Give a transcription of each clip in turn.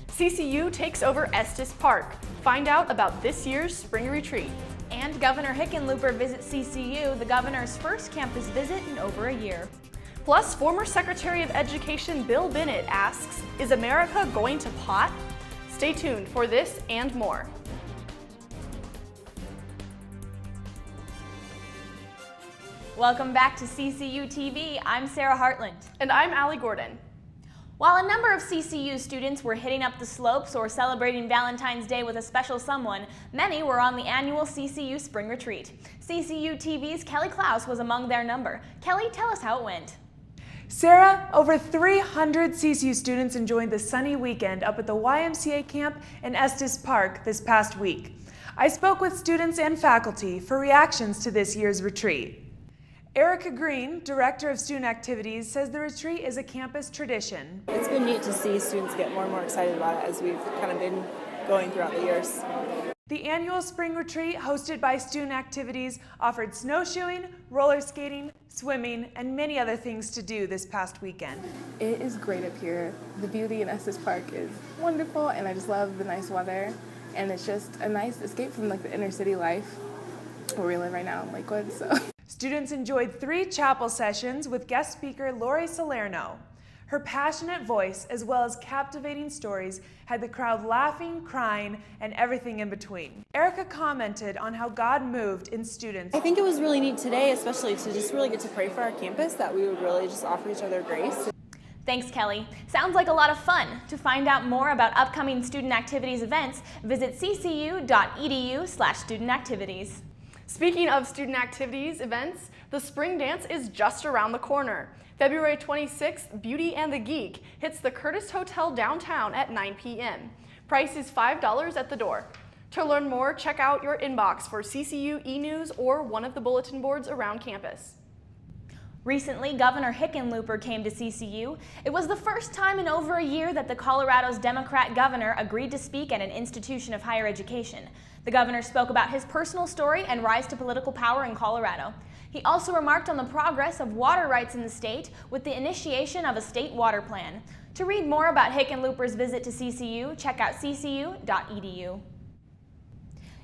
CCU takes over Estes Park. Find out about this year's spring retreat. And Governor Hickenlooper visits CCU, the governor's first campus visit in over a year. Plus, former Secretary of Education Bill Bennett asks, is America going to pot? Stay tuned for this and more. Welcome back to CCU TV. I'm Sarah Hartland. And I'm Ali Gordon. While a number of CCU students were hitting up the slopes or celebrating Valentine's Day with a special someone, many were on the annual CCU Spring Retreat. CCU TV's Kelly Klaus was among their number. Kelly, tell us how it went. Sarah, over 300 CCU students enjoyed the sunny weekend up at the YMCA camp in Estes Park this past week. I spoke with students and faculty for reactions to this year's retreat. Erica Green, Director of Student Activities, says the retreat is a campus tradition. It's been neat to see students get more and more excited about it as we've kind of been going throughout the years. The annual spring retreat hosted by Student Activities offered snowshoeing, roller skating, swimming, and many other things to do this past weekend. It is great up here. The beauty in Estes Park is wonderful, and I just love the nice weather, and it's just a nice escape from the inner city life where we live right now in Lakewood. Students enjoyed 3 chapel sessions with guest speaker Lori Salerno. Her passionate voice, as well as captivating stories, had the crowd laughing, crying, and everything in between. Erica commented on how God moved in students. I think it was really neat today, especially to just really get to pray for our campus, that we would really just offer each other grace. Thanks, Kelly. Sounds like a lot of fun. To find out more about upcoming student activities events, visit ccu.edu/studentactivities. Speaking of student activities events, the spring dance is just around the corner. February 26th, Beauty and the Geek hits the Curtis Hotel downtown at 9 p.m. Price is $5 at the door. To learn more, check out your inbox for CCU e-news or one of the bulletin boards around campus. Recently, Governor Hickenlooper came to CCU. It was the first time in over a year that the Colorado's Democrat governor agreed to speak at an institution of higher education. The governor spoke about his personal story and rise to political power in Colorado. He also remarked on the progress of water rights in the state with the initiation of a state water plan. To read more about Hickenlooper's visit to CCU, check out ccu.edu.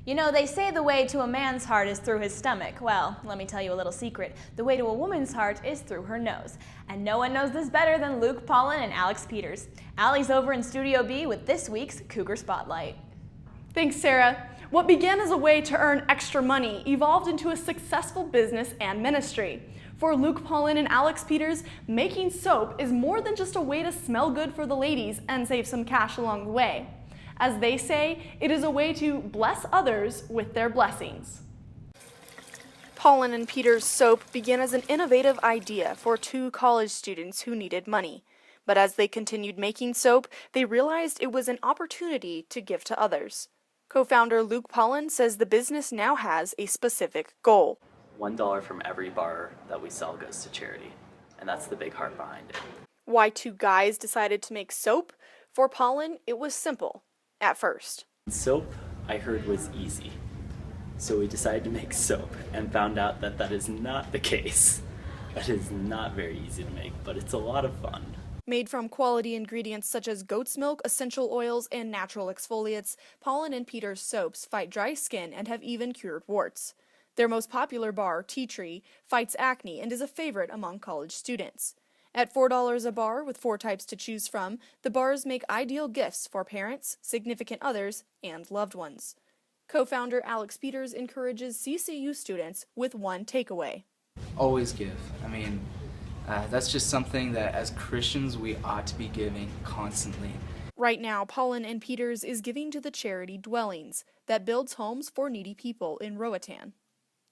You know, they say the way to a man's heart is through his stomach. Well, let me tell you a little secret. The way to a woman's heart is through her nose. And no one knows this better than Luke, Paulin, and Alex Peters. Allie's over in Studio B with this week's Cougar Spotlight. Thanks, Sarah. What began as a way to earn extra money evolved into a successful business and ministry. For Luke, Paulin, and Alex Peters, making soap is more than just a way to smell good for the ladies and save some cash along the way. As they say, it is a way to bless others with their blessings. Paulin and Peters soap began as an innovative idea for 2 college students who needed money. But as they continued making soap, they realized it was an opportunity to give to others. Co-founder Luke Paulin says the business now has a specific goal. $1 from every bar that we sell goes to charity, and that's the big heart behind it. Why 2 guys decided to make soap? For Paulin, it was simple, at first. Soap, I heard, was easy. So we decided to make soap and found out that that is not the case. That is not very easy to make, but it's a lot of fun. Made from quality ingredients such as goat's milk, essential oils, and natural exfoliates, Paulin and Peters soaps fight dry skin and have even cured warts. Their most popular bar, Tea Tree, fights acne and is a favorite among college students. At $4 a bar with 4 types to choose from, the bars make ideal gifts for parents, significant others, and loved ones. Co-founder Alex Peters encourages CCU students with one takeaway. Always give. That's just something that as Christians we ought to be giving constantly. Right now, Paulin and Peters is giving to the charity Dwellings that builds homes for needy people in Roatan.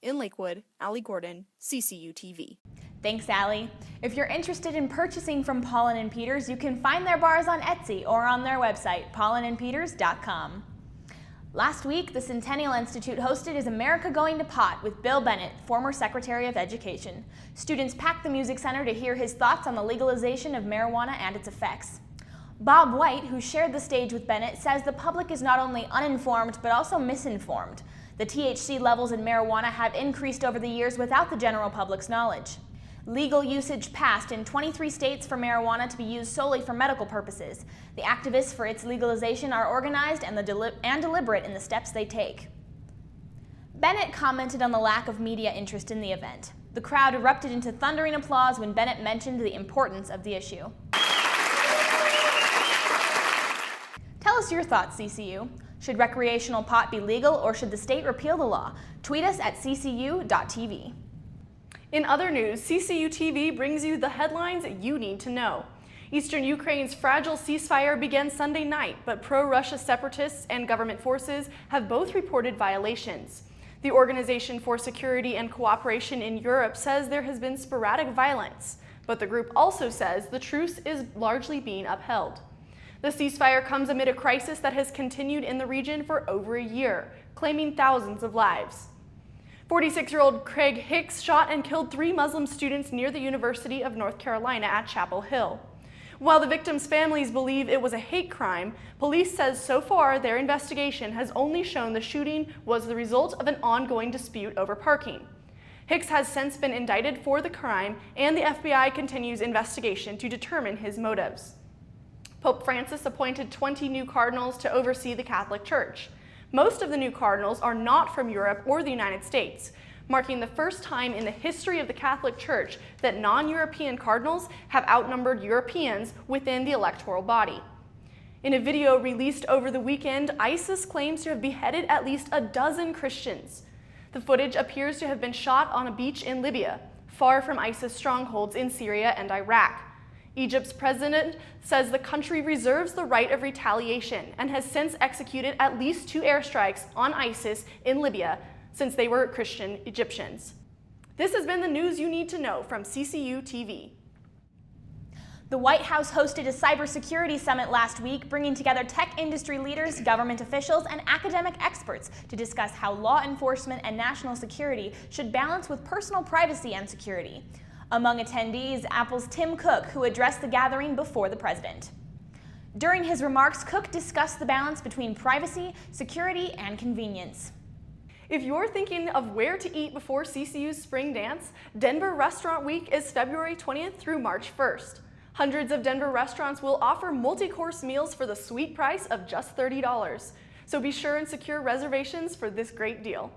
In Lakewood, Ali Gordon, CCU TV. Thanks, Allie. If you're interested in purchasing from Paulin and Peters, you can find their bars on Etsy or on their website, paulinandpeters.com. Last week, the Centennial Institute hosted Is America Going to Pot with Bill Bennett, former Secretary of Education. Students packed the Music Center to hear his thoughts on the legalization of marijuana and its effects. Bob White, who shared the stage with Bennett, says the public is not only uninformed but also misinformed. The THC levels in marijuana have increased over the years without the general public's knowledge. Legal usage passed in 23 states for marijuana to be used solely for medical purposes. The activists for its legalization are organized and deliberate in the steps they take. Bennett commented on the lack of media interest in the event. The crowd erupted into thundering applause when Bennett mentioned the importance of the issue. Tell us your thoughts, CCU. Should recreational pot be legal or should the state repeal the law? Tweet us at ccu.tv. In other news, CCU TV brings you the headlines you need to know. Eastern Ukraine's fragile ceasefire began Sunday night, but pro-Russia separatists and government forces have both reported violations. The Organization for Security and Cooperation in Europe says there has been sporadic violence, but the group also says the truce is largely being upheld. The ceasefire comes amid a crisis that has continued in the region for over a year, claiming thousands of lives. 46-year-old Craig Hicks shot and killed 3 Muslim students near the University of North Carolina at Chapel Hill. While the victims' families believe it was a hate crime, police says so far their investigation has only shown the shooting was the result of an ongoing dispute over parking. Hicks has since been indicted for the crime, and the FBI continues investigation to determine his motives. Pope Francis appointed 20 new cardinals to oversee the Catholic Church. Most of the new cardinals are not from Europe or the United States, marking the first time in the history of the Catholic Church that non-European cardinals have outnumbered Europeans within the electoral body. In a video released over the weekend, ISIS claims to have beheaded at least a dozen Christians. The footage appears to have been shot on a beach in Libya, far from ISIS strongholds in Syria and Iraq. Egypt's president says the country reserves the right of retaliation and has since executed at least 2 airstrikes on ISIS in Libya since they were Christian Egyptians. This has been the news you need to know from CCU TV. The White House hosted a cybersecurity summit last week, bringing together tech industry leaders, government officials, and academic experts to discuss how law enforcement and national security should balance with personal privacy and security. Among attendees, Apple's Tim Cook, who addressed the gathering before the president. During his remarks, Cook discussed the balance between privacy, security, and convenience. If you're thinking of where to eat before CCU's spring dance, Denver Restaurant Week is February 20th through March 1st. Hundreds of Denver restaurants will offer multi-course meals for the sweet price of just $30. So be sure and secure reservations for this great deal.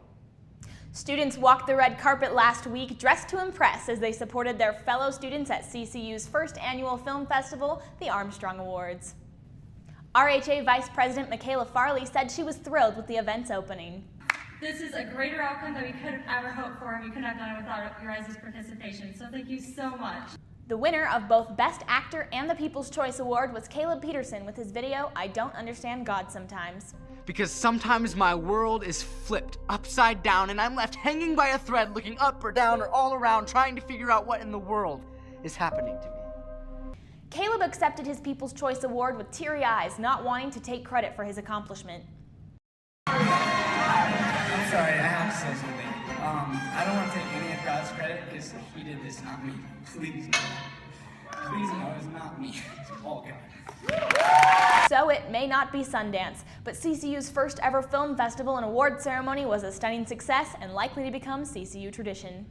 Students walked the red carpet last week dressed to impress as they supported their fellow students at CCU's first annual film festival, the Armstrong Awards. RHA Vice President Michaela Farley said she was thrilled with the event's opening. This is a greater outcome than we could have ever hoped for, and we couldn't have done it without your guys' participation, so thank you so much. The winner of both Best Actor and the People's Choice Award was Caleb Peterson with his video, I Don't Understand God Sometimes. Because sometimes my world is flipped upside down and I'm left hanging by a thread looking up or down or all around trying to figure out what in the world is happening to me. Caleb accepted his People's Choice Award with teary eyes, not wanting to take credit for his accomplishment. I'm sorry, I have to say something. I don't want to take any of God's credit because he did this, not me. Please no. Please no, it's not me. It's all God. So it may not be Sundance, but CCU's first ever film festival and award ceremony was a stunning success and likely to become CCU tradition.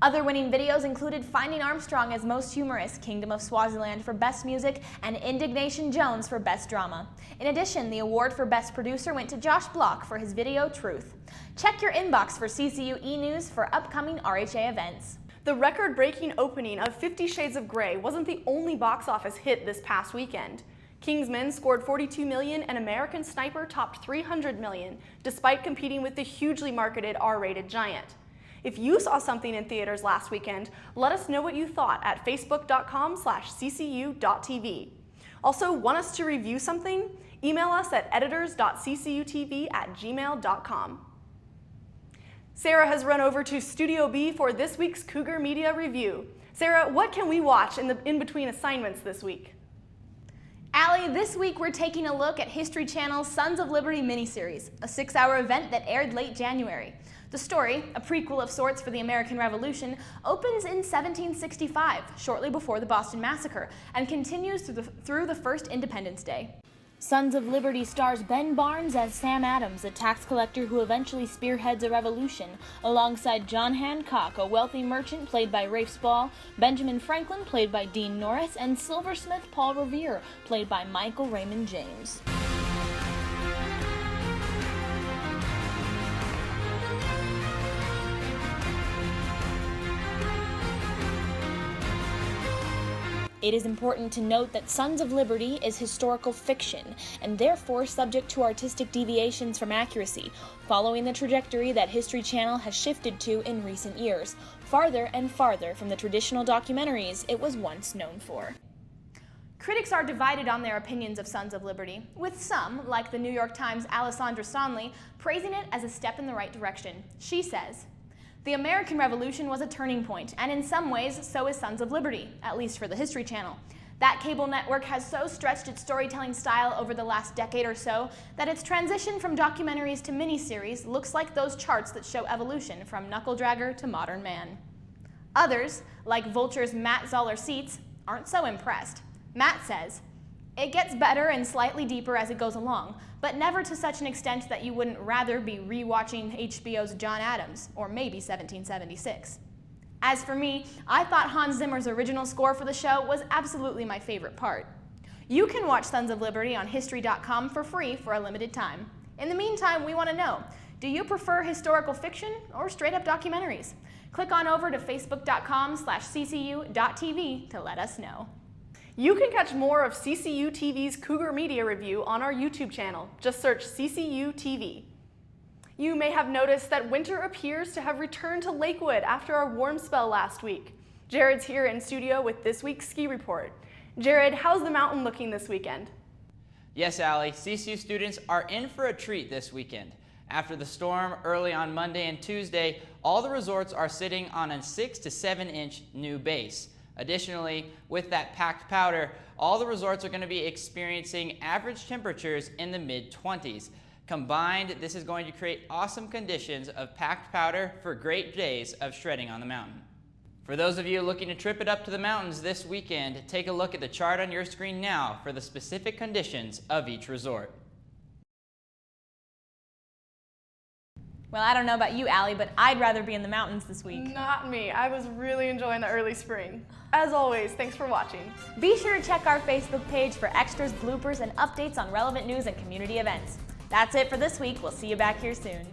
Other winning videos included Finding Armstrong as Most Humorous, Kingdom of Swaziland for Best Music, and Indignation Jones for Best Drama. In addition, the award for Best Producer went to Josh Block for his video Truth. Check your inbox for CCU e-news for upcoming RHA events. The record-breaking opening of 50 Shades of Grey wasn't the only box office hit this past weekend. Kingsman scored $42 million and American Sniper topped $300 million, despite competing with the hugely marketed R-rated giant. If you saw something in theaters last weekend, let us know what you thought at facebook.com/ccu.tv. Also, want us to review something? Email us at editors.ccutv@gmail.com. Sarah has run over to Studio B for this week's Cougar Media Review. Sarah, what can we watch in between assignments this week? Allie, this week we're taking a look at History Channel's Sons of Liberty miniseries, a 6-hour event that aired late January. The story, a prequel of sorts for the American Revolution, opens in 1765, shortly before the Boston Massacre, and continues through the first Independence Day. Sons of Liberty stars Ben Barnes as Sam Adams, a tax collector who eventually spearheads a revolution, alongside John Hancock, a wealthy merchant played by Rafe Spall, Benjamin Franklin played by Dean Norris, and silversmith Paul Revere played by Michael Raymond James. It is important to note that Sons of Liberty is historical fiction, and therefore subject to artistic deviations from accuracy, following the trajectory that History Channel has shifted to in recent years, farther and farther from the traditional documentaries it was once known for. Critics are divided on their opinions of Sons of Liberty, with some, like the New York Times' Alessandra Stanley, praising it as a step in the right direction. She says, "The American Revolution was a turning point, and in some ways, so is Sons of Liberty, at least for the History Channel. That cable network has so stretched its storytelling style over the last decade or so that its transition from documentaries to miniseries looks like those charts that show evolution from knuckle-dragger to modern man." Others, like Vulture's Matt Zoller-Seats, aren't so impressed. Matt says, "It gets better and slightly deeper as it goes along, but never to such an extent that you wouldn't rather be rewatching HBO's John Adams, or maybe 1776. As for me, I thought Hans Zimmer's original score for the show was absolutely my favorite part." You can watch Sons of Liberty on History.com for free for a limited time. In the meantime, we want to know, do you prefer historical fiction or straight-up documentaries? Click on over to facebook.com/ccu.tv to let us know. You can catch more of CCU TV's Cougar Media Review on our YouTube channel. Just search CCU TV. You may have noticed that winter appears to have returned to Lakewood after our warm spell last week. Jared's here in studio with this week's ski report. Jared, how's the mountain looking this weekend? Yes, Allie, CCU students are in for a treat this weekend. After the storm early on Monday and Tuesday, all the resorts are sitting on a 6 to 7 inch new base. Additionally, with that packed powder, all the resorts are going to be experiencing average temperatures in the mid-20s. Combined, this is going to create awesome conditions of packed powder for great days of shredding on the mountain. For those of you looking to trip it up to the mountains this weekend, take a look at the chart on your screen now for the specific conditions of each resort. Well, I don't know about you, Allie, but I'd rather be in the mountains this week. Not me. I was really enjoying the early spring. As always, thanks for watching. Be sure to check our Facebook page for extras, bloopers, and updates on relevant news and community events. That's it for this week. We'll see you back here soon.